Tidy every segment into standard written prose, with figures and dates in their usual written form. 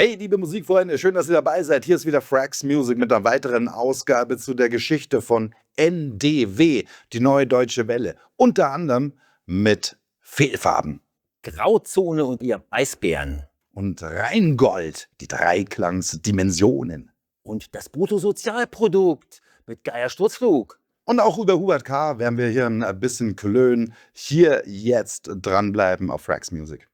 Hey, liebe Musikfreunde, schön, dass ihr dabei seid. Hier ist wieder Frax Music mit einer weiteren Ausgabe zu der Geschichte von NDW, die Neue Deutsche Welle. Unter anderem mit Fehlfarben Grauzone und ihr Eisbären. und Rheingold, die Dreiklangsdimensionen. Und das Bruttosozialprodukt mit Geier Sturzflug. Und auch über Hubert K. werden wir hier ein bisschen klönen. Hier jetzt dranbleiben auf Frax Music.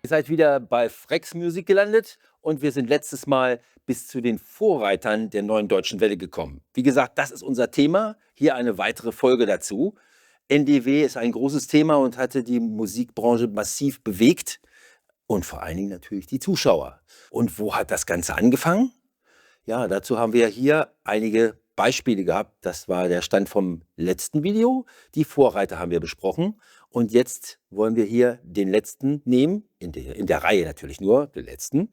Ihr seid wieder bei Frax Music gelandet und wir sind letztes Mal bis zu den Vorreitern der Neuen Deutschen Welle gekommen. Wie gesagt, das ist unser Thema. Hier eine weitere Folge dazu. NDW ist ein großes Thema und hatte die Musikbranche massiv bewegt und vor allen Dingen natürlich die Zuschauer. Und wo hat das Ganze angefangen? Ja, dazu haben wir hier einige Beispiele gehabt. Das war der Stand vom letzten Video. Die Vorreiter haben wir besprochen. Und jetzt wollen wir hier den letzten nehmen, in der Reihe natürlich nur, den letzten,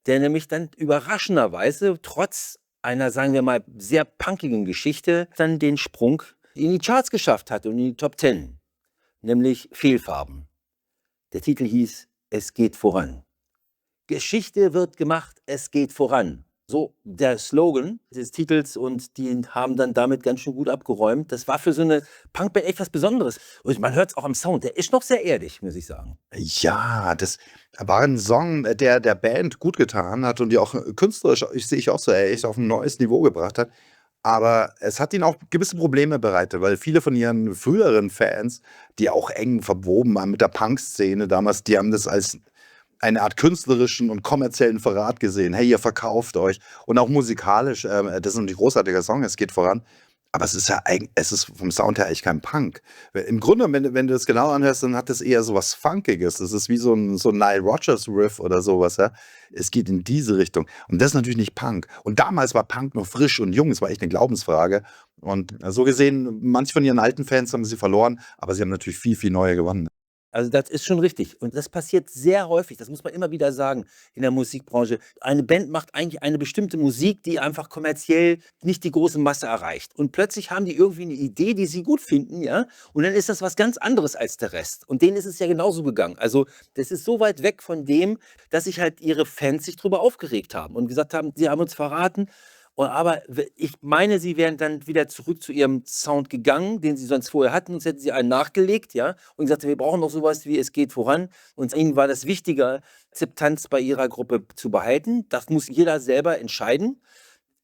der nämlich dann überraschenderweise, trotz einer, sagen wir mal, sehr punkigen Geschichte, dann den Sprung in die Charts geschafft hat und in die Top 10, nämlich Fehlfarben. Der Titel hieß Es geht voran. Geschichte wird gemacht, es geht voran. So der Slogan des Titels und die haben dann damit ganz schön gut abgeräumt. Das war für so eine Punkband echt was Besonderes. Und man hört es auch am Sound, der ist noch sehr erdig, muss ich sagen. Ja, das war ein Song, der der Band gut getan hat und die auch künstlerisch, sehe ich auch so, echt auf ein neues Niveau gebracht hat. Aber es hat ihnen auch gewisse Probleme bereitet, weil viele von ihren früheren Fans, die auch eng verwoben waren mit der Punk-Szene damals, die haben das als eine Art künstlerischen und kommerziellen Verrat gesehen. Hey, ihr verkauft euch. Und auch musikalisch, das ist ein großartiger Song, es geht voran. Aber es ist ja eigentlich, es ist vom Sound her eigentlich kein Punk. Im Grunde, wenn du das genau anhörst, dann hat das eher so was Funkiges. Das ist wie so ein Nile Rodgers Riff oder sowas. Ja? Es geht in diese Richtung. Und das ist natürlich nicht Punk. Und damals war Punk noch frisch und jung. Es war echt eine Glaubensfrage. Und so gesehen, manche von ihren alten Fans haben sie verloren, aber sie haben natürlich viel, viel neue gewonnen. Also das ist schon richtig. Und das passiert sehr häufig, das muss man immer wieder sagen in der Musikbranche. Eine Band macht eigentlich eine bestimmte Musik, die einfach kommerziell nicht die große Masse erreicht. Und plötzlich haben die irgendwie eine Idee, die sie gut finden, ja. Und dann ist das was ganz anderes als der Rest. Und denen ist es ja genauso gegangen. Also das ist so weit weg von dem, dass sich halt ihre Fans sich drüber aufgeregt haben und gesagt haben, sie haben uns verraten. Aber ich meine, sie wären dann wieder zurück zu ihrem Sound gegangen, den sie sonst vorher hatten. Sonst hätten sie einen nachgelegt, ja, und gesagt, wir brauchen noch sowas wie Es geht voran. Und ihnen war das wichtiger, Akzeptanz bei ihrer Gruppe zu behalten. Das muss jeder selber entscheiden.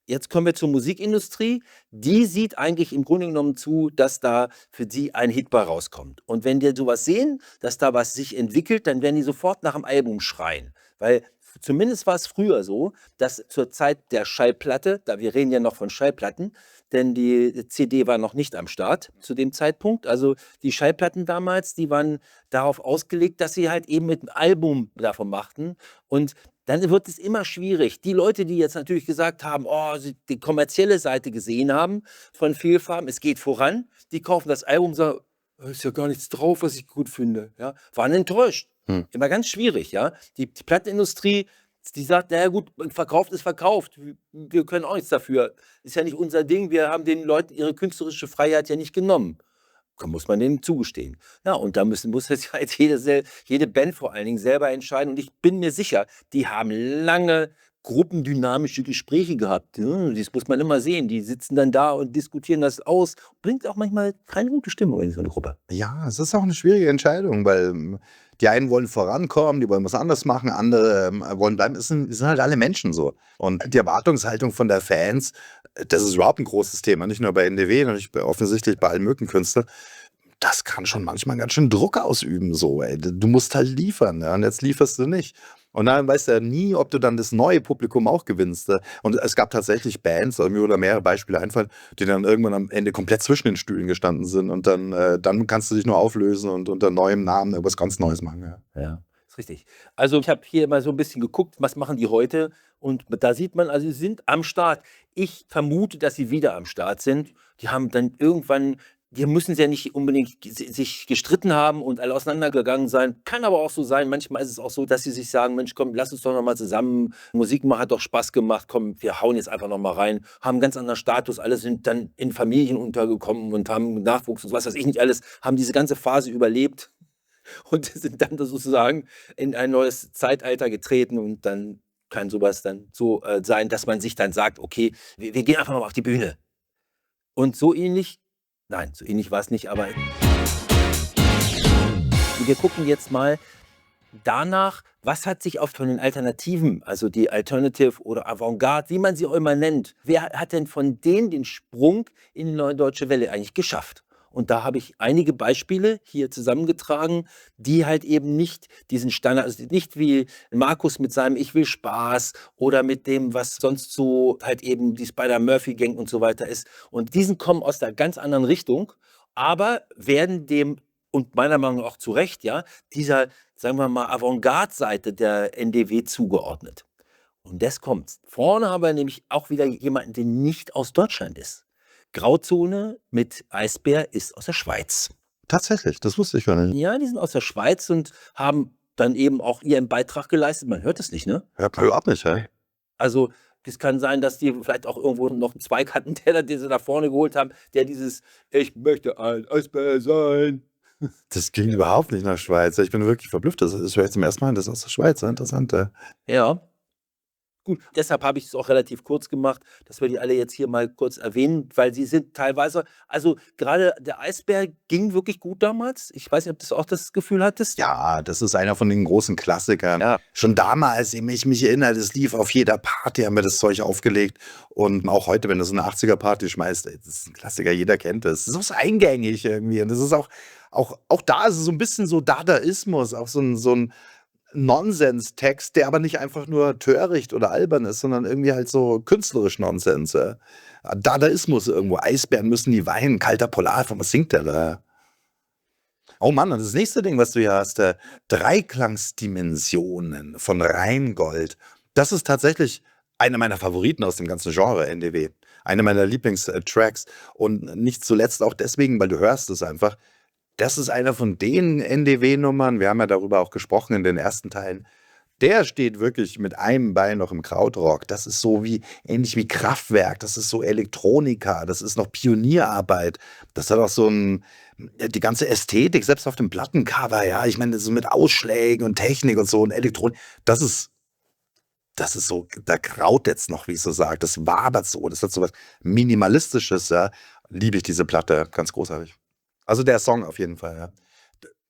Jetzt kommen wir zur Musikindustrie. Die sieht eigentlich im Grunde genommen zu, dass da für die ein Hit bei rauskommt. Und wenn die sowas sehen, dass da was sich entwickelt, dann werden die sofort nach dem Album schreien. Weil zumindest war es früher so, dass zur Zeit der Schallplatte, da wir reden ja noch von Schallplatten, denn die CD war noch nicht am Start zu dem Zeitpunkt. Also die Schallplatten damals, die waren darauf ausgelegt, dass sie halt eben mit einem Album davon machten. Und dann wird es immer schwierig. Die Leute, die jetzt natürlich gesagt haben, oh, sie die kommerzielle Seite gesehen haben von Fehlfarben, es geht voran, die kaufen das Album und sagen, da ist ja gar nichts drauf, was ich gut finde. Ja, waren enttäuscht. Hm. Immer ganz schwierig, ja. Die Plattenindustrie, die sagt, naja gut, verkauft ist verkauft. Wir können auch nichts dafür. Ist ja nicht unser Ding. Wir haben den Leuten ihre künstlerische Freiheit ja nicht genommen. Muss man denen zugestehen. Ja, und da muss jetzt halt jede Band vor allen Dingen selber entscheiden. Und ich bin mir sicher, die haben lange gruppendynamische Gespräche gehabt. Ja, das muss man immer sehen. Die sitzen dann da und diskutieren das aus. Bringt auch manchmal keine gute Stimmung in so eine Gruppe. Ja, es ist auch eine schwierige Entscheidung, weil die einen wollen vorankommen, die wollen was anderes machen, andere wollen bleiben. Es sind halt alle Menschen so. Und die Erwartungshaltung von der Fans, das ist überhaupt ein großes Thema, nicht nur bei NDW, natürlich offensichtlich bei allen möglichen Künstlern. Das kann schon manchmal ganz schön Druck ausüben, so, ey. Du musst halt liefern, ja, und jetzt lieferst du nicht. Und dann weißt du ja nie, ob du dann das neue Publikum auch gewinnst. Und es gab tatsächlich Bands, mir oder mehrere Beispiele einfallen, die dann irgendwann am Ende komplett zwischen den Stühlen gestanden sind. Und dann kannst du dich nur auflösen und unter neuem Namen irgendwas ganz Neues machen. Ja. Ja, ist richtig. Also ich habe hier mal so ein bisschen geguckt, was machen die heute? Und da sieht man, also sie sind am Start. Ich vermute, dass sie wieder am Start sind. Die haben dann irgendwann wir müssen ja nicht unbedingt sich gestritten haben und alle auseinandergegangen sein. Kann aber auch so sein. Manchmal ist es auch so, dass sie sich sagen, Mensch, komm, lass uns doch noch mal zusammen. Musik machen hat doch Spaß gemacht. Komm, wir hauen jetzt einfach noch mal rein. Haben einen ganz anderen Status. Alle sind dann in Familien untergekommen und haben Nachwuchs und was weiß ich nicht alles. Haben diese ganze Phase überlebt und sind dann sozusagen in ein neues Zeitalter getreten. Und dann kann sowas dann so sein, dass man sich dann sagt, okay, wir gehen einfach noch mal auf die Bühne. Und so ähnlich, nein, so ähnlich war es nicht, aber wir gucken jetzt mal danach, was hat sich auch von den Alternativen, also die Alternative oder Avantgarde, wie man sie auch immer nennt, wer hat denn von denen den Sprung in die Neue Deutsche Welle eigentlich geschafft? Und da habe ich einige Beispiele hier zusammengetragen, die halt eben nicht diesen Standard, also nicht wie Markus mit seinem Ich will Spaß oder mit dem, was sonst so halt eben die Spider-Murphy-Gang und so weiter ist. Und diesen kommen aus einer ganz anderen Richtung, aber werden dem, und meiner Meinung nach auch zu Recht, ja, dieser, sagen wir mal, Avantgarde-Seite der NDW zugeordnet. Und das kommt. Vorne haben wir nämlich auch wieder jemanden, der nicht aus Deutschland ist. Grauzone mit Eisbär ist aus der Schweiz. Tatsächlich, das wusste ich gar nicht. Ja, die sind aus der Schweiz und haben dann eben auch ihren Beitrag geleistet. Man hört es nicht, ne? Hört man überhaupt nicht, hä? Also, es kann sein, dass die vielleicht auch irgendwo noch einen Zweig hatten, den sie da vorne geholt haben, der dieses „Ich möchte ein Eisbär sein." Das klingt überhaupt nicht nach Schweiz. Ich bin wirklich verblüfft. Das ist vielleicht zum ersten Mal, das ist aus der Schweiz. Interessant. Ja. Gut, deshalb habe ich es auch relativ kurz gemacht, dass wir die alle jetzt hier mal kurz erwähnen, weil sie sind teilweise, also gerade der Eisbär ging wirklich gut damals. Ich weiß nicht, ob du auch das Gefühl hattest? Ja, das ist einer von den großen Klassikern. Ja. Schon damals, ich mich erinnere, das lief auf jeder Party, haben wir das Zeug aufgelegt. Und auch heute, wenn du so eine 80er-Party schmeißt, ey, das ist ein Klassiker, jeder kennt das. Das ist auch so eingängig irgendwie. Und das ist auch da ist es so ein bisschen so Dadaismus, auch so ein Nonsens-Text, der aber nicht einfach nur töricht oder albern ist, sondern irgendwie halt so künstlerisch Nonsens. Dadaismus irgendwo. Eisbären müssen nie weinen, kalter Polarform, was singt der da? Oh Mann, und das nächste Ding, was du hier hast, Dreiklangsdimensionen von Rheingold. Das ist tatsächlich einer meiner Favoriten aus dem ganzen Genre NDW. Eine meiner Lieblingstracks. Und nicht zuletzt auch deswegen, weil du hörst es einfach. Das ist einer von den NDW-Nummern, wir haben ja darüber auch gesprochen in den ersten Teilen, der steht wirklich mit einem Bein noch im Krautrock. Das ist so ähnlich wie Kraftwerk, das ist so Elektronika, das ist noch Pionierarbeit. Das hat auch die ganze Ästhetik, selbst auf dem Plattencover, ja, ich meine, so mit Ausschlägen und Technik und so und Elektronik, das ist so, da kraut jetzt noch, wie ich so sage, das wabert so, das hat so was Minimalistisches, ja, liebe ich diese Platte, ganz großartig. Also der Song auf jeden Fall, ja.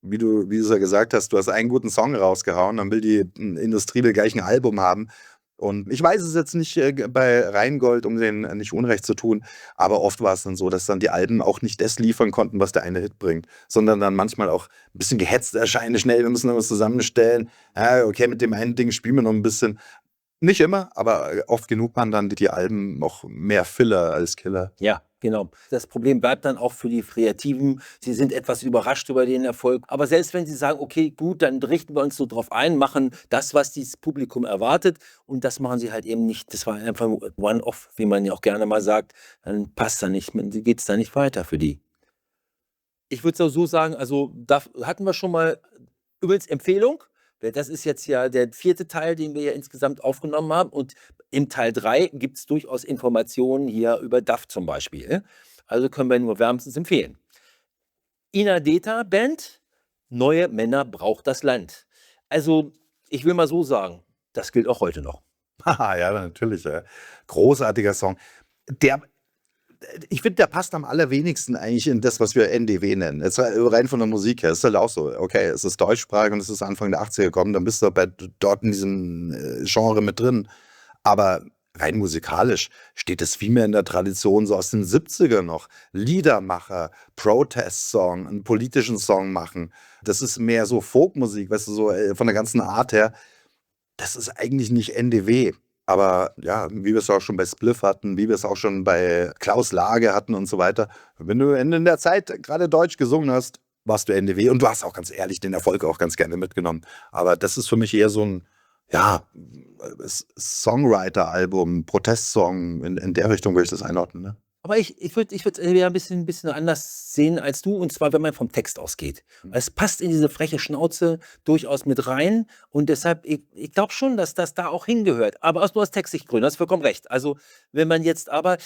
Wie du es ja gesagt hast, du hast einen guten Song rausgehauen, dann will die Industrie gleich ein Album haben. Und ich weiß es jetzt nicht bei Rheingold, um denen nicht Unrecht zu tun, aber oft war es dann so, dass dann die Alben auch nicht das liefern konnten, was der eine Hit bringt, sondern dann manchmal auch ein bisschen gehetzt erscheinen, schnell, wir müssen noch was zusammenstellen. Ja, okay, mit dem einen Ding spielen wir noch ein bisschen. Nicht immer, aber oft genug waren dann die Alben noch mehr Filler als Killer. Ja, genau. Das Problem bleibt dann auch für die Kreativen. Sie sind etwas überrascht über den Erfolg. Aber selbst wenn sie sagen, okay, gut, dann richten wir uns so drauf ein, machen das, was dieses Publikum erwartet. Und das machen sie halt eben nicht. Das war einfach One-Off, wie man ja auch gerne mal sagt. Dann passt da nicht, geht es da nicht weiter für die. Ich würde es auch so sagen, also da hatten wir schon mal übrigens Empfehlung. Das ist jetzt ja der 4. Teil, den wir ja insgesamt aufgenommen haben. Und im Teil 3 gibt es durchaus Informationen hier über DAF zum Beispiel. Also können wir nur wärmstens empfehlen. Ina Deta Band, Neue Männer braucht das Land. Also ich will mal so sagen, das gilt auch heute noch. Haha, ja, natürlich. Ja. Großartiger Song. Ich finde, der passt am allerwenigsten eigentlich in das, was wir NDW nennen. Jetzt rein von der Musik her. Ist halt auch so, okay, es ist deutschsprachig und es ist Anfang der 80er gekommen, dann bist du dort in diesem Genre mit drin. Aber rein musikalisch steht es viel mehr in der Tradition so aus den 70er noch. Liedermacher, Protest-Song, einen politischen Song machen. Das ist mehr so Folkmusik, weißt du, so von der ganzen Art her. Das ist eigentlich nicht NDW. Aber ja, wie wir es auch schon bei Spliff hatten, wie wir es auch schon bei Klaus Lage hatten und so weiter. Wenn du in der Zeit gerade Deutsch gesungen hast, warst du NDW. Und du hast auch ganz ehrlich den Erfolg auch ganz gerne mitgenommen. Aber das ist für mich eher so ein, ja, Songwriter-Album, Protestsong. In der Richtung würde ich das einordnen. Ne? Aber ich würd eher ein bisschen anders sehen als du, und zwar, wenn man vom Text ausgeht. Weil es passt in diese freche Schnauze durchaus mit rein, und deshalb, ich glaube schon, dass das da auch hingehört. Aber nur aus Textsichtgründen, du hast vollkommen recht. Also, wenn man jetzt aber,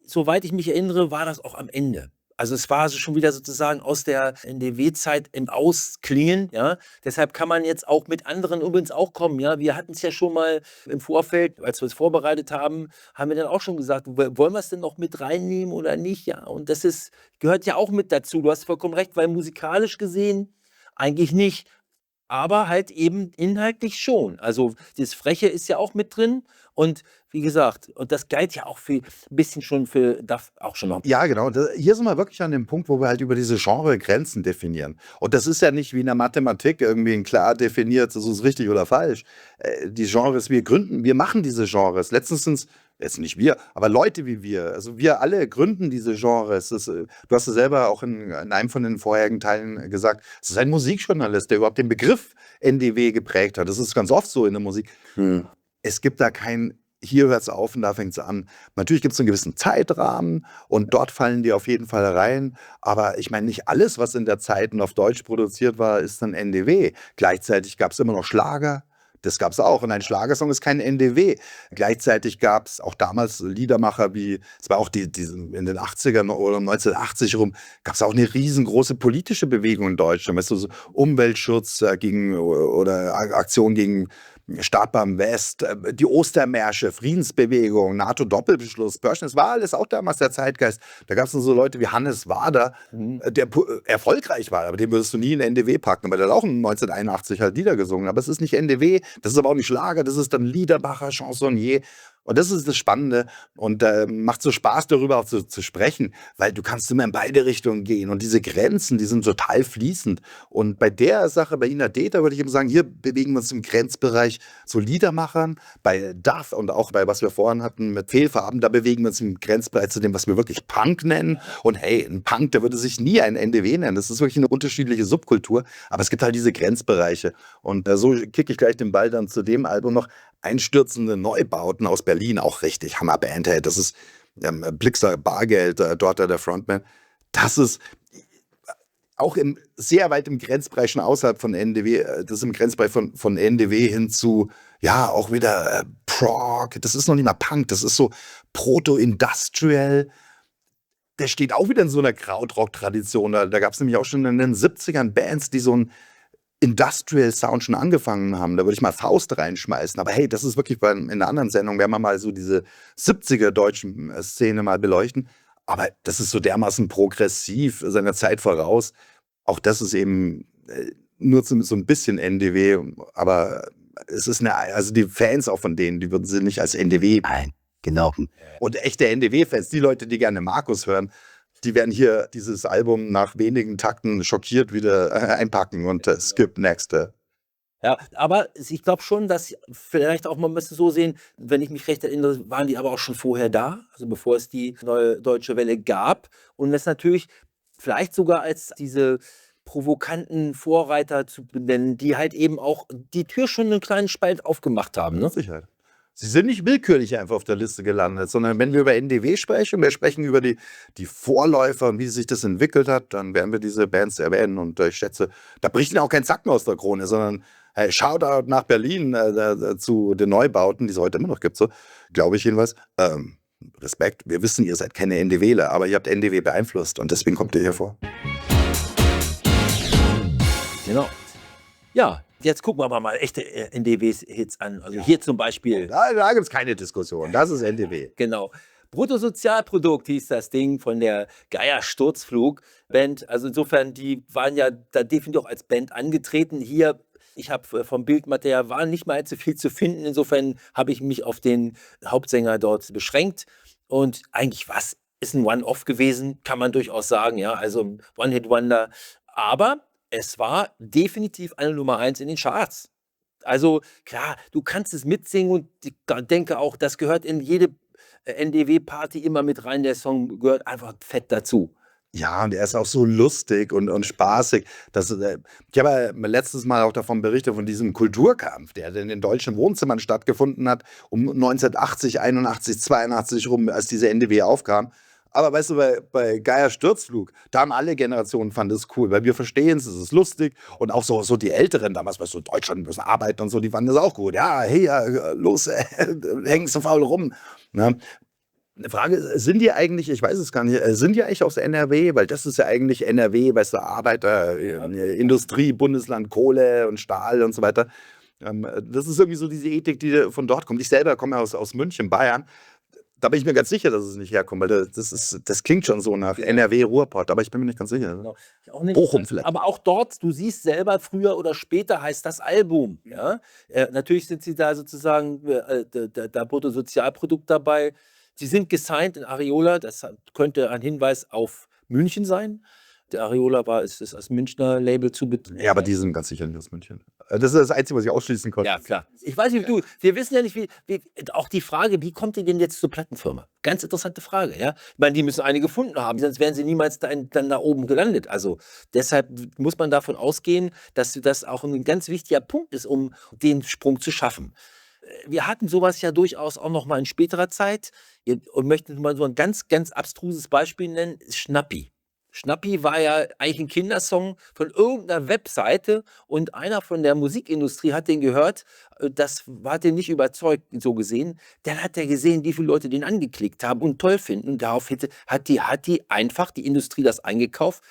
soweit ich mich erinnere, war das auch am Ende. Also es war also schon wieder sozusagen aus der NDW-Zeit im Ausklingen, ja. Deshalb kann man jetzt auch mit anderen übrigens auch kommen, ja. Wir hatten es ja schon mal im Vorfeld, als wir es vorbereitet haben, haben wir dann auch schon gesagt, wollen wir es denn noch mit reinnehmen oder nicht, ja. Und das gehört ja auch mit dazu. Du hast vollkommen recht, weil musikalisch gesehen eigentlich nicht, aber halt eben inhaltlich schon. Also das Freche ist ja auch mit drin, und wie gesagt, und das galt ja auch für ein bisschen schon für Duff auch schon noch. Ja, genau. Hier sind wir wirklich an dem Punkt, wo wir halt über diese Genre-Grenzen definieren. Und das ist ja nicht wie in der Mathematik irgendwie ein klar definiert, das ist richtig oder falsch. Die Genres, wir machen diese Genres. Letztens sind's, jetzt nicht wir, aber Leute wie wir. Also wir alle gründen diese Genres. Du hast es selber auch in einem von den vorherigen Teilen gesagt, es ist ein Musikjournalist, der überhaupt den Begriff NDW geprägt hat. Das ist ganz oft so in der Musik. Hm. Es gibt da kein, hier hört es auf und da fängt es an. Natürlich gibt es einen gewissen Zeitrahmen und dort fallen die auf jeden Fall rein. Aber ich meine, nicht alles, was in der Zeit und auf Deutsch produziert war, ist dann NDW. Gleichzeitig gab es immer noch Schlager. Das gab es auch. Und ein Schlagersong ist kein NDW. Gleichzeitig gab es auch damals Liedermacher wie, es war auch in den 80ern oder 1980 rum, gab es auch eine riesengroße politische Bewegung in Deutschland. Weißt du, so Umweltschutz gegen oder Aktion gegen Startbahn West, die Ostermärsche, Friedensbewegung, NATO-Doppelbeschluss, Börschen, das war alles auch damals der Zeitgeist. Da gab es so Leute wie Hannes Wader, der erfolgreich war, aber den würdest du nie in NDW packen, aber der hat auch 1981 halt Lieder gesungen. Aber es ist nicht NDW, das ist aber auch nicht Schlager, das ist dann Liedermacher, Chansonnier. Und das ist das Spannende und macht so Spaß, darüber auch zu sprechen, weil du kannst immer in beide Richtungen gehen und diese Grenzen, die sind total fließend. Und bei der Sache, bei Ina Deta würde ich eben sagen, hier bewegen wir uns im Grenzbereich so Liedermachern, bei Duff und auch bei was wir vorhin hatten mit Fehlfarben, da bewegen wir uns im Grenzbereich zu dem, was wir wirklich Punk nennen. Und hey, ein Punk, der würde sich nie ein NDW nennen, das ist wirklich eine unterschiedliche Subkultur, aber es gibt halt diese Grenzbereiche. Und so kicke ich gleich den Ball dann zu dem Album noch. Einstürzende Neubauten aus Berlin, auch richtig Hammerband, hey, das ist Blixer Bargeld, dort der Frontman. Das ist auch sehr weit im Grenzbereich, schon außerhalb von NDW, das ist im Grenzbereich von NDW hin zu, ja, auch wieder Prog, das ist noch nicht mal Punk, das ist so Proto-Industrial. Der steht auch wieder in so einer Krautrock-Tradition. Da gab es nämlich auch schon in den 70ern Bands, die so ein Industrial Sound schon angefangen haben. Da würde ich mal Faust reinschmeißen. Aber hey, das ist wirklich in einer anderen Sendung, werden wir mal so diese 70er deutschen Szene mal beleuchten. Aber das ist so dermaßen progressiv, seiner Zeit voraus. Auch das ist eben nur so ein bisschen NDW. Aber es ist also die Fans auch von denen, die würden sie nicht als NDW. Nein, genau. Und echte NDW-Fans, die Leute, die gerne Markus hören, die werden hier dieses Album nach wenigen Takten schockiert wieder einpacken und skip next. Ja, aber ich glaube schon, dass vielleicht auch, man müsste so sehen, wenn ich mich recht erinnere, waren die aber auch schon vorher da, also bevor es die neue Deutsche Welle gab. Und das natürlich vielleicht sogar als diese provokanten Vorreiter zu benennen, die halt eben auch die Tür schon einen kleinen Spalt aufgemacht haben. Ne? Sicherheit. Sie sind nicht willkürlich einfach auf der Liste gelandet, sondern wenn wir über NDW sprechen, wir sprechen über die Vorläufer und wie sich das entwickelt hat, dann werden wir diese Bands erwähnen. Und ich schätze, da bricht ihnen auch kein Zacken aus der Krone, sondern hey, Shoutout nach Berlin zu den Neubauten, die es heute immer noch gibt, so glaube ich jedenfalls. Respekt, wir wissen, ihr seid keine NDWler, aber ihr habt NDW beeinflusst und deswegen kommt ihr hier vor. Genau. Ja, jetzt gucken wir mal echte NDW-Hits an. Also hier zum Beispiel. Da gibt es keine Diskussion, das ist NDW. Genau. Bruttosozialprodukt hieß das Ding von der Geier Sturzflug-Band. Also insofern, die waren ja da definitiv auch als Band angetreten. Hier, ich habe vom Bildmaterial war nicht mal allzu viel zu finden. Insofern habe ich mich auf den Hauptsänger dort beschränkt. Und eigentlich was ist ein One-Off gewesen, kann man durchaus sagen. Ja, also ein One-Hit-Wonder. Aber es war definitiv eine Nummer 1 in den Charts. Also klar, du kannst es mitsingen und ich denke auch, das gehört in jede NDW-Party immer mit rein. Der Song gehört einfach fett dazu. Ja, und er ist auch so lustig und spaßig. Ich habe ja letztes Mal auch davon berichtet, von diesem Kulturkampf, der in den deutschen Wohnzimmern stattgefunden hat, um 1980, 81, 82 rum, als diese NDW aufkam. Aber weißt du, bei Geier Sturzflug, da haben alle Generationen fanden es cool, weil wir verstehen es ist lustig und auch so die Älteren damals, weißt du, Deutschland müssen arbeiten und so, die fanden das auch gut. Ja, hey, ja, los, hängen so faul rum. Ne? Eine Frage, sind die eigentlich, ich weiß es gar nicht, sind die eigentlich aus NRW? Weil das ist ja eigentlich NRW, weißt du, Arbeiter, Industrie, Bundesland, Kohle und Stahl und so weiter. Das ist irgendwie so diese Ethik, die von dort kommt. Ich selber komme ja aus München, Bayern. Da bin ich mir ganz sicher, dass es nicht herkommt, weil das klingt schon so nach NRW, Ruhrpott, aber ich bin mir nicht ganz sicher. Genau. Ich auch nicht. Bochum vielleicht. Aber auch dort, du siehst selber, früher oder später heißt das Album. Ja? Natürlich sind sie da sozusagen, da Bruttosozialprodukt dabei. Sie sind gesigned in Areola, das könnte ein Hinweis auf München sein. Der Areola ist als Münchner Label zu betreiben. Ja, aber die sind ganz sicher nicht aus München. Das ist das Einzige, was ich ausschließen konnte. Ja, klar. Ich weiß nicht, wir wissen ja nicht, auch die Frage, wie kommt ihr denn jetzt zur Plattenfirma? Ganz interessante Frage, ja. Ich meine, die müssen eine gefunden haben, sonst wären sie niemals dann da oben gelandet. Also deshalb muss man davon ausgehen, dass das auch ein ganz wichtiger Punkt ist, um den Sprung zu schaffen. Wir hatten sowas ja durchaus auch noch mal in späterer Zeit und möchten mal so ein ganz, ganz abstruses Beispiel nennen, Schnappi. Schnappi war ja eigentlich ein Kindersong von irgendeiner Webseite und einer von der Musikindustrie hat den gehört, das hat den nicht überzeugt, so gesehen. Dann hat er gesehen, wie viele Leute den angeklickt haben und toll finden und darauf hat die einfach, die Industrie das eingekauft,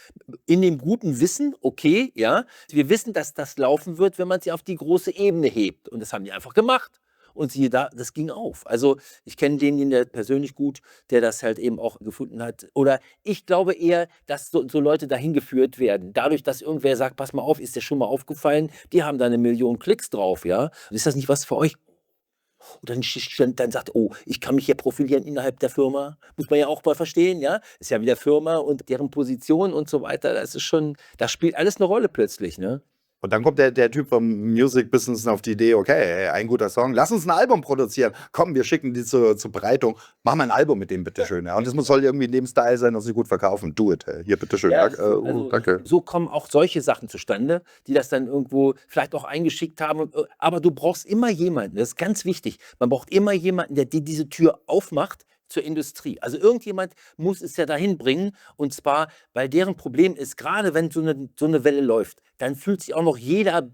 in dem guten Wissen, okay, ja, wir wissen, dass das laufen wird, wenn man sie auf die große Ebene hebt und das haben die einfach gemacht. Und siehe da, das ging auf. Also ich kenne den persönlich gut, der das halt eben auch gefunden hat. Oder ich glaube eher, dass so Leute dahin geführt werden. Dadurch, dass irgendwer sagt, pass mal auf, ist dir schon mal aufgefallen, die haben da 1 Million Klicks drauf, ja. Ist das nicht was für euch? Und dann sagt, oh, ich kann mich hier profilieren innerhalb der Firma. Muss man ja auch mal verstehen, ja. Ist ja wieder Firma und deren Position und so weiter. Das spielt alles eine Rolle plötzlich, ne? Und dann kommt der Typ vom Music Business auf die Idee, okay, ein guter Song, lass uns ein Album produzieren. Komm, wir schicken die zur Bereitung. Mach mal ein Album mit dem, bitteschön. Ja. Und das soll irgendwie in dem Style sein und sich gut verkaufen. Do it. Hier, bitteschön. Ja, Danke. so kommen auch solche Sachen zustande, die das dann irgendwo vielleicht auch eingeschickt haben. Aber du brauchst immer jemanden, das ist ganz wichtig, man braucht immer jemanden, der dir diese Tür aufmacht zur Industrie. Also irgendjemand muss es ja dahin bringen und zwar, weil deren Problem ist, gerade wenn so eine Welle läuft, dann fühlt sich auch noch jeder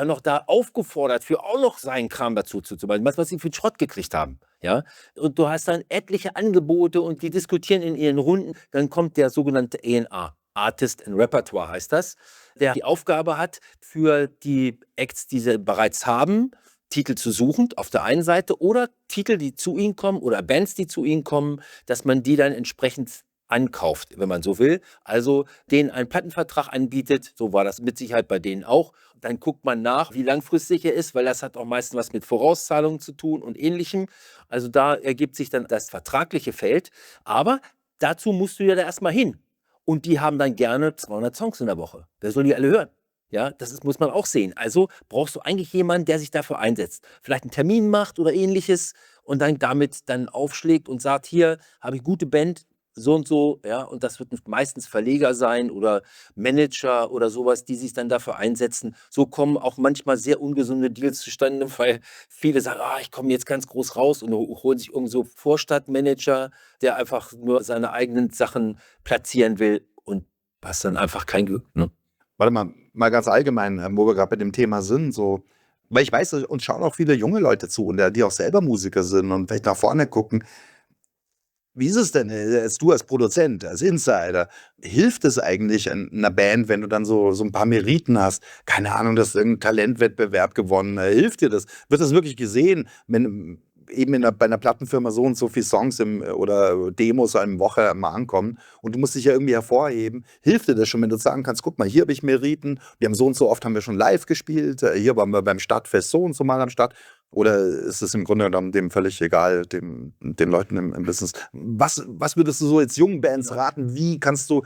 noch da aufgefordert, für auch noch seinen Kram dazu zu machen, was sie für einen Schrott gekriegt haben. Ja? Und du hast dann etliche Angebote und die diskutieren in ihren Runden. Dann kommt der sogenannte A&R, Artist and Repertoire heißt das, der die Aufgabe hat, für die Acts, die sie bereits haben, Titel zu suchen, auf der einen Seite, oder Titel, die zu ihnen kommen, oder Bands, die zu ihnen kommen, dass man die dann entsprechend ankauft, wenn man so will. Also denen einen Plattenvertrag anbietet, so war das mit Sicherheit bei denen auch. Dann guckt man nach, wie langfristig er ist, weil das hat auch meistens was mit Vorauszahlungen zu tun und Ähnlichem. Also da ergibt sich dann das vertragliche Feld. Aber dazu musst du ja da erstmal hin. Und die haben dann gerne 200 Songs in der Woche. Wer soll die alle hören? Ja, muss man auch sehen. Also brauchst du eigentlich jemanden, der sich dafür einsetzt. Vielleicht einen Termin macht oder Ähnliches und dann damit dann aufschlägt und sagt, hier habe ich gute Band, so und so, ja, und das wird meistens Verleger sein oder Manager oder sowas, die sich dann dafür einsetzen. So kommen auch manchmal sehr ungesunde Deals zustande, weil viele sagen, ich komme jetzt ganz groß raus und holen sich irgend so Vorstadtmanager, der einfach nur seine eigenen Sachen platzieren will und hast dann einfach kein Glück, ne? Warte mal ganz allgemein, wo wir gerade bei dem Thema sind, so, weil ich weiß, uns schauen auch viele junge Leute zu und die auch selber Musiker sind und vielleicht nach vorne gucken. Wie ist es denn, jetzt du als Produzent, als Insider, hilft es eigentlich einer Band, wenn du dann so ein paar Meriten hast? Keine Ahnung, du hast irgendeinen Talentwettbewerb gewonnen. Hilft dir das? Wird das wirklich gesehen, wenn eben bei einer Plattenfirma so und so viele Songs oder Demos eine Woche mal ankommen und du musst dich ja irgendwie hervorheben? Hilft dir das schon, wenn du sagen kannst, guck mal, hier habe ich Meriten, wir haben so und so oft haben wir schon live gespielt, hier waren wir beim Stadtfest so und so mal am Start? Oder ist es im Grunde genommen dem völlig egal, den Leuten im Business? Was würdest du so jetzt jungen Bands raten? Wie kannst du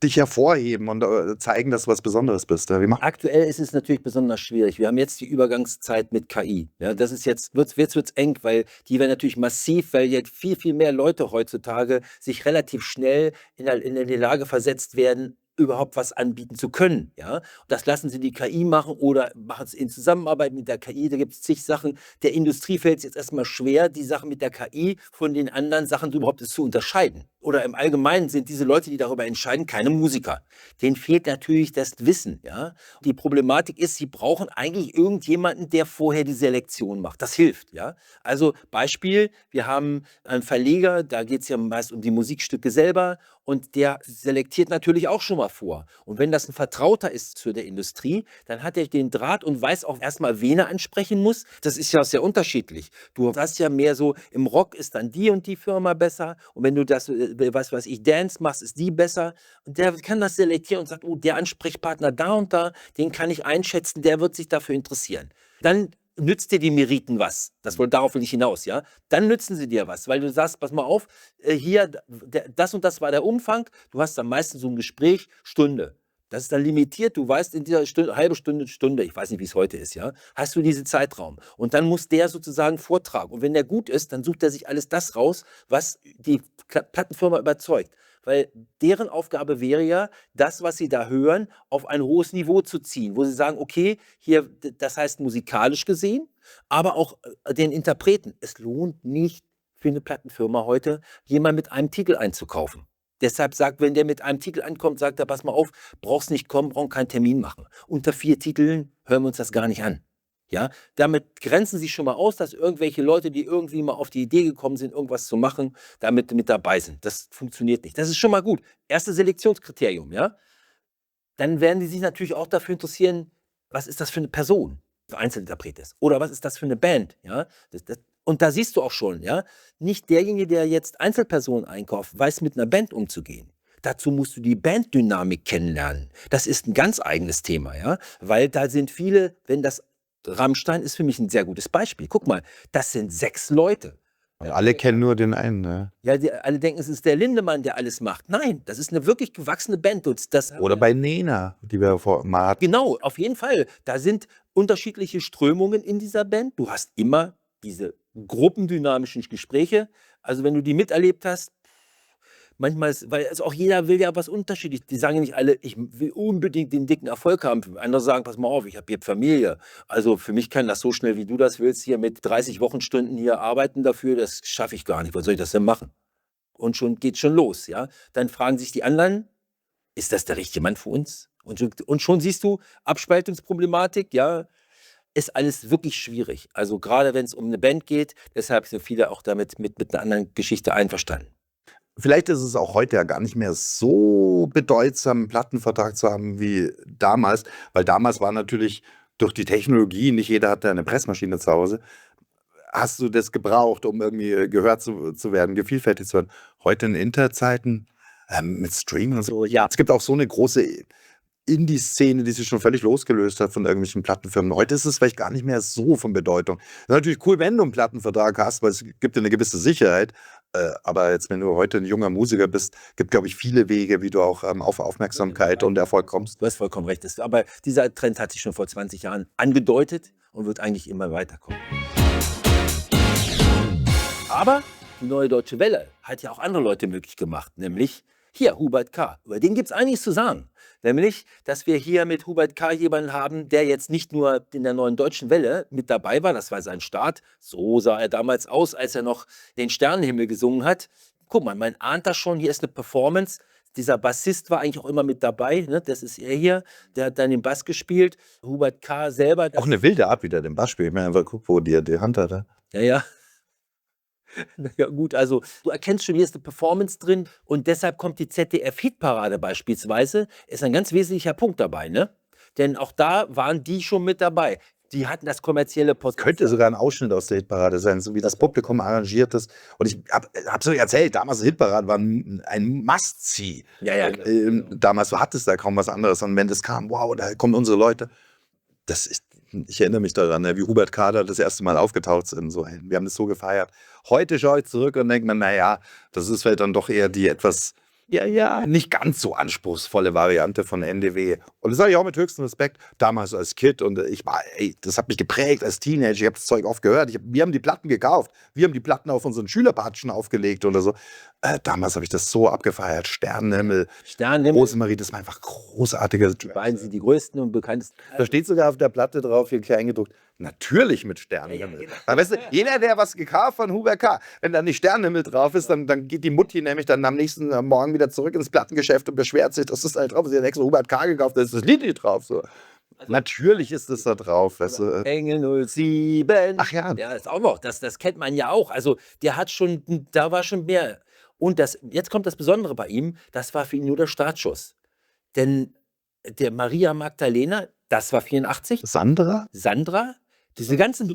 dich hervorheben und zeigen, dass du was Besonderes bist? Wie Aktuell ist es natürlich besonders schwierig. Wir haben jetzt die Übergangszeit mit KI. Ja, das ist jetzt wird's eng, weil die werden natürlich massiv, weil jetzt viel, viel mehr Leute heutzutage sich relativ schnell in die Lage versetzt werden, überhaupt was anbieten zu können. Ja? Und das lassen sie die KI machen oder machen es in Zusammenarbeit mit der KI. Da gibt es zig Sachen. Der Industrie fällt es jetzt erstmal schwer, die Sachen mit der KI von den anderen Sachen überhaupt zu unterscheiden. oder im Allgemeinen sind diese Leute, die darüber entscheiden, keine Musiker. Denen fehlt natürlich das Wissen. Ja? Die Problematik ist, sie brauchen eigentlich irgendjemanden, der vorher die Selektion macht. Das hilft. Ja? Also Beispiel, wir haben einen Verleger, da geht es ja meist um die Musikstücke selber und der selektiert natürlich auch schon mal vor. Und wenn das ein Vertrauter ist zu der Industrie, dann hat er den Draht und weiß auch erstmal, wen er ansprechen muss. Das ist ja sehr unterschiedlich. Du hast ja mehr so, im Rock ist dann die und die Firma besser und wenn du das, was weiß ich, Dance machst, ist die besser. Und der kann das selektieren und sagt, oh, der Ansprechpartner da und da, den kann ich einschätzen, der wird sich dafür interessieren. Dann nützt dir die Meriten was. Darauf will ich hinaus, ja. Dann nützen sie dir was, weil du sagst, pass mal auf, hier, das und das war der Umfang, du hast dann meistens so ein Gespräch, Stunde. Das ist dann limitiert, du weißt, in dieser halbe Stunde, ich weiß nicht, wie es heute ist, ja, hast du diesen Zeitraum. Und dann muss der sozusagen vortragen. Und wenn der gut ist, dann sucht er sich alles das raus, was die Plattenfirma überzeugt. Weil deren Aufgabe wäre ja, das, was sie da hören, auf ein hohes Niveau zu ziehen, wo sie sagen, okay, hier, das heißt musikalisch gesehen, aber auch den Interpreten. Es lohnt nicht für eine Plattenfirma heute, jemanden mit einem Titel einzukaufen. Deshalb sagt, wenn der mit einem Titel ankommt, sagt er, pass mal auf, brauchst nicht kommen, brauchen keinen Termin machen. Unter 4 Titeln hören wir uns das gar nicht an. Ja, damit grenzen sie schon mal aus, dass irgendwelche Leute, die irgendwie mal auf die Idee gekommen sind, irgendwas zu machen, damit mit dabei sind. Das funktioniert nicht. Das ist schon mal gut. Erstes Selektionskriterium, ja. Dann werden die sich natürlich auch dafür interessieren, was ist das für eine Person, der Einzelinterpret ist. Oder was ist das für eine Band, ja. Und da siehst du auch schon, ja, nicht derjenige, der jetzt Einzelpersonen einkauft, weiß mit einer Band umzugehen. Dazu musst du die Banddynamik kennenlernen. Das ist ein ganz eigenes Thema, ja, weil da sind viele, wenn das Rammstein ist für mich ein sehr gutes Beispiel. Guck mal, das sind 6 Leute. Und alle kennen nur den einen, ne? Ja, alle denken, es ist der Lindemann, der alles macht. Nein, das ist eine wirklich gewachsene Band. Oder bei Nena, die wir mal hatten. Genau, auf jeden Fall. Da sind unterschiedliche Strömungen in dieser Band. Du hast immer diese gruppendynamischen Gespräche. Also wenn du die miterlebt hast, manchmal ist, weil also auch jeder will ja was Unterschiedliches. Die sagen ja nicht alle, ich will unbedingt den dicken Erfolg haben. Andere sagen, pass mal auf, ich habe hier Familie. Also für mich kann das so schnell, wie du das willst, hier mit 30 Wochenstunden hier arbeiten dafür, das schaffe ich gar nicht. Was soll ich das denn machen? Und schon geht schon los, ja. Dann fragen sich die anderen, ist das der richtige Mann für uns? Und schon siehst du Abspaltungsproblematik, ja. Ist alles wirklich schwierig. Also gerade wenn es um eine Band geht, deshalb sind viele auch damit mit einer anderen Geschichte einverstanden. Vielleicht ist es auch heute ja gar nicht mehr so bedeutsam, einen Plattenvertrag zu haben wie damals, weil damals war natürlich durch die Technologie, nicht jeder hatte eine Pressmaschine zu Hause, hast du das gebraucht, um irgendwie gehört zu werden, gevielfältigt zu werden. Heute in Internetzeiten mit Streaming und so, ja, es gibt auch so eine große Indie-Szene, die sich schon völlig losgelöst hat von irgendwelchen Plattenfirmen. Heute ist es vielleicht gar nicht mehr so von Bedeutung. Das ist natürlich cool, wenn du einen Plattenvertrag hast, weil es gibt dir eine gewisse Sicherheit. Aber jetzt, wenn du heute ein junger Musiker bist, gibt, glaube ich, viele Wege, wie du auch auf Aufmerksamkeit und Erfolg kommst. Du hast vollkommen recht. Aber dieser Trend hat sich schon vor 20 Jahren angedeutet und wird eigentlich immer weiterkommen. Aber die Neue Deutsche Welle hat ja auch andere Leute möglich gemacht, nämlich hier Hubert K. Über den gibt es einiges zu sagen. Nämlich, dass wir hier mit Hubert K. jemanden haben, der jetzt nicht nur in der Neuen Deutschen Welle mit dabei war, das war sein Start. So sah er damals aus, als er noch den Sternenhimmel gesungen hat. Guck mal, man ahnt das schon, hier ist eine Performance. Dieser Bassist war eigentlich auch immer mit dabei, ne? Das ist er hier, der hat dann den Bass gespielt. Hubert K. selber. Auch eine wilde Art, wie der den Bass spielt. Ich meine, einfach guck, wo die Hand hat. Ja, ja. Ja gut, also du erkennst schon, hier ist eine Performance drin und deshalb kommt die ZDF-Hitparade beispielsweise, ist ein ganz wesentlicher Punkt dabei, ne? Denn auch da waren die schon mit dabei. Die hatten das kommerzielle Potenzial. Könnte sogar ein Ausschnitt aus der Hitparade sein, so wie das Publikum arrangiert ist. Und ich hab so erzählt, damals Hitparade war ein Must-See. Ja. Damals hatte es da kaum was anderes. Und wenn das kam, wow, da kommen unsere Leute. Ich erinnere mich daran, wie Hubert Kader das erste Mal aufgetaucht sind. So, wir haben das so gefeiert. Heute schaue ich zurück und denke mir, naja, das ist vielleicht dann doch eher die etwas, nicht ganz so anspruchsvolle Variante von NDW. Und das sage ich auch mit höchstem Respekt. Damals als Kid und das hat mich geprägt als Teenager. Ich habe das Zeug oft gehört. Wir haben die Platten gekauft. Wir haben die Platten auf unseren Schülerpatschen aufgelegt oder so. Damals habe ich das so abgefeiert. Sternenhimmel, Rosemarie, das war einfach großartiger. Die beiden sind die größten und bekanntesten. Da steht sogar auf der Platte drauf, hier klein gedruckt, Natürlich mit Sternenhimmel. genau. Weil, weißt du, jeder, der was gekauft von Hubert K., wenn da nicht Sternenhimmel drauf ist, dann geht die Mutti nämlich dann am nächsten Morgen wieder zurück ins Plattengeschäft und beschwert sich, dass das halt drauf ist. Sie hat extra Hubert K. gekauft, da ist das Lied nicht drauf. So. Natürlich ist das da drauf. Weißt du. Engel 07. Ach ja. Ja, ist auch noch. Das kennt man ja auch. Also, der hat schon, da war schon mehr. Und jetzt kommt das Besondere bei ihm, das war für ihn nur der Startschuss. Denn der Maria Magdalena, das war 84. Sandra? Sandra, diese ganzen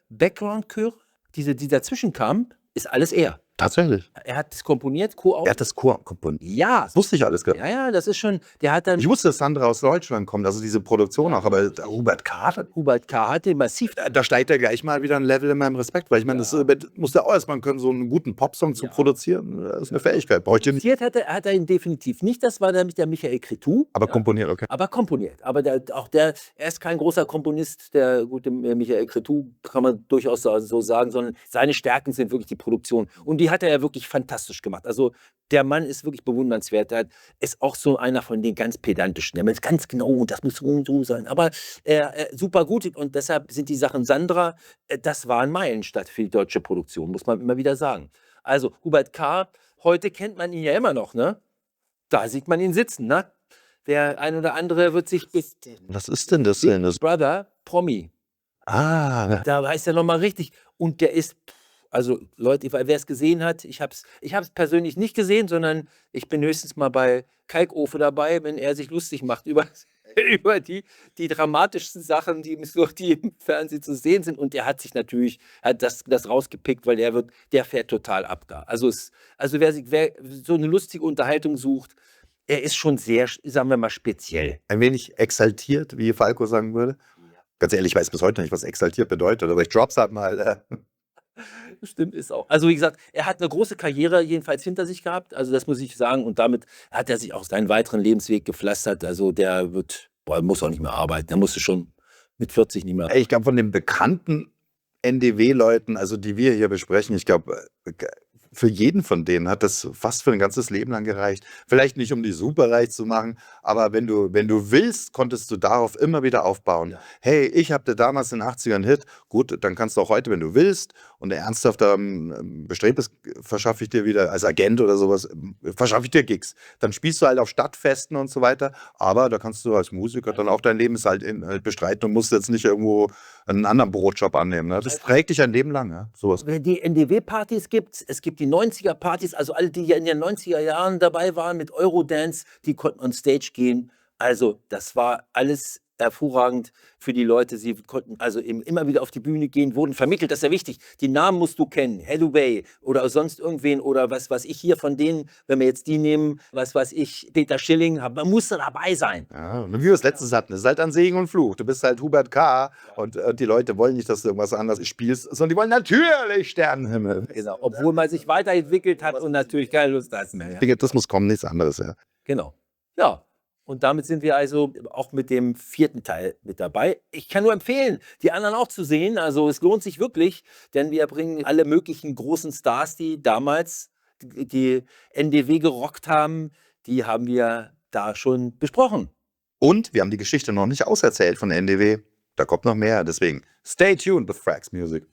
Background-Chöre, die dazwischen kamen, ist alles er. Tatsächlich. Er hat es komponiert, Co. Er hat das Chor komponiert. Ja. Das wusste ich alles gar nicht. Ja, das ist schon, der hat dann, Ich wusste, dass Sandra aus Deutschland kommt, also diese Produktion auch, aber der Hubert K., Hubert K. hatte massiv, da steigt er gleich mal wieder ein Level in meinem Respekt, weil ich meine, das muss ja auch erstmal können, so einen guten Popsong zu produzieren. Das ist eine Fähigkeit. Braucht ihr nicht. produziert hat er ihn definitiv nicht, das war nämlich der Michael Cretu. Aber komponiert, okay. Aber komponiert. Aber er ist kein großer Komponist, der gute Michael Cretu, kann man durchaus so sagen, sondern seine Stärken sind wirklich die Produktion. Und die hat er ja wirklich fantastisch gemacht. Also der Mann ist wirklich bewundernswert. Er ist auch so einer von den ganz pedantischen. Der ist ganz genau, und das muss so und so sein. Aber super gut. Und deshalb sind die Sachen Sandra, das war ein Meilenstein für die deutsche Produktion, muss man immer wieder sagen. Also Hubert K., heute kennt man ihn ja immer noch, ne? Da sieht man ihn sitzen, ne? Der ein oder andere wird sich Was ist denn das denn? Das Brother Promi. Da heißt er nochmal richtig. Und der ist, also Leute, wer es gesehen hat, ich hab's persönlich nicht gesehen, sondern ich bin höchstens mal bei Kalkofe dabei, wenn er sich lustig macht über die dramatischsten Sachen, die im Fernsehen zu sehen sind. Und er hat sich natürlich das rausgepickt, weil der fährt total ab da. Also wer so eine lustige Unterhaltung sucht, er ist schon sehr, sagen wir mal, speziell. ein wenig exaltiert, wie Falco sagen würde. Ganz ehrlich, ich weiß bis heute nicht, was exaltiert bedeutet, aber ich drop's halt mal. Stimmt, ist auch. Also wie gesagt, er hat eine große Karriere jedenfalls hinter sich gehabt, also das muss ich sagen. Und damit hat er sich auch seinen weiteren Lebensweg gepflastert. Also der muss auch nicht mehr arbeiten. Der musste schon mit 40 nicht mehr. Ich glaube, von den bekannten NDW-Leuten, also die wir hier besprechen, ich glaube, für jeden von denen hat das fast für ein ganzes Leben lang gereicht. Vielleicht nicht, um die superreich zu machen, aber wenn du willst, konntest du darauf immer wieder aufbauen. Ja. Hey, ich hatte damals in den 80ern einen Hit, gut, dann kannst du auch heute, wenn du willst und ernsthaft bestrebt bist, verschaffe ich dir wieder, als Agent oder sowas, verschaffe ich dir Gigs. Dann spielst du halt auf Stadtfesten und so weiter, aber da kannst du als Musiker dann auch dein Leben bestreiten und musst jetzt nicht irgendwo einen anderen Brotjob annehmen. Ne? Das prägt dich ein Leben lang, ja? Sowas. Wenn die NDW-Partys gibt, es gibt die 90er-Partys, also alle, die ja in den 90er Jahren dabei waren mit Eurodance, die konnten on Stage gehen. Also das war alles hervorragend für die Leute. Sie konnten also eben immer wieder auf die Bühne gehen, wurden vermittelt, das ist ja wichtig. Die Namen musst du kennen, Hathaway oder sonst irgendwen oder was weiß ich hier von denen, wenn wir jetzt die nehmen, was weiß ich, Peter Schilling, man muss da dabei sein. Ja, und wie wir es letztens hatten, es ist halt ein Segen und Fluch. Du bist halt Hubert K. und die Leute wollen nicht, dass du irgendwas anderes spielst, sondern die wollen natürlich Sternenhimmel. Genau, obwohl man sich weiterentwickelt hat und natürlich keine Lust hat mehr. Ja. Das muss kommen, nichts anderes, ja. Genau. Ja. Und damit sind wir also auch mit dem 4. Teil mit dabei. Ich kann nur empfehlen, die anderen auch zu sehen. Also es lohnt sich wirklich, denn wir bringen alle möglichen großen Stars, die damals die NDW gerockt haben, die haben wir da schon besprochen. Und wir haben die Geschichte noch nicht auserzählt von der NDW. Da kommt noch mehr, deswegen stay tuned with Frags Music.